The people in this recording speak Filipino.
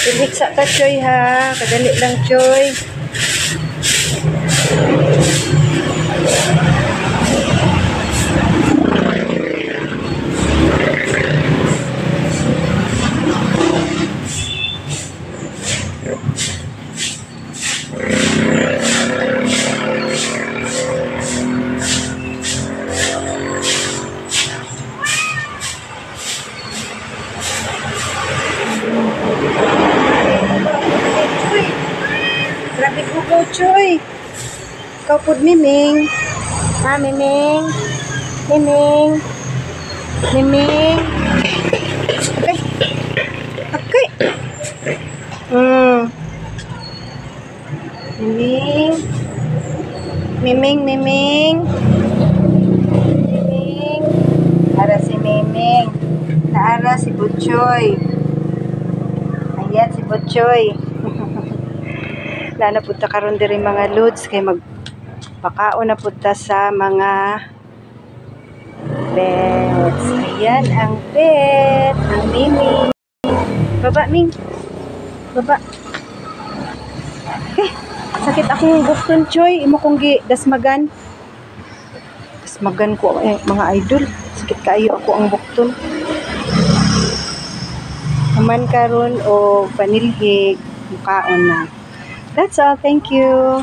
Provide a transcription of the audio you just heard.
Ibigsa ka, Choy, ha? Kadali lang, Choy. Grabe ko ko, Choy. Ikaw po, Miming. Ha, Miming? Miming? Miming? Okay. Okay. Miming? Miming, Miming? Miming? Ara si Miming. Naara si Butchoy. Ayan si Butchoy. Na punta karon diri mga lods kay magpakaon na punta sa mga pets. Ayan ang pet, ang Mimi. Baba, Ming. Baba. Sakit akong bukton, Choy. Imo kong dasmagan. Dasmagan ko mga idol. Sakit kaayo ako ang bukton. Naman karon o panilhig, mukaon na. That's all. Thank you.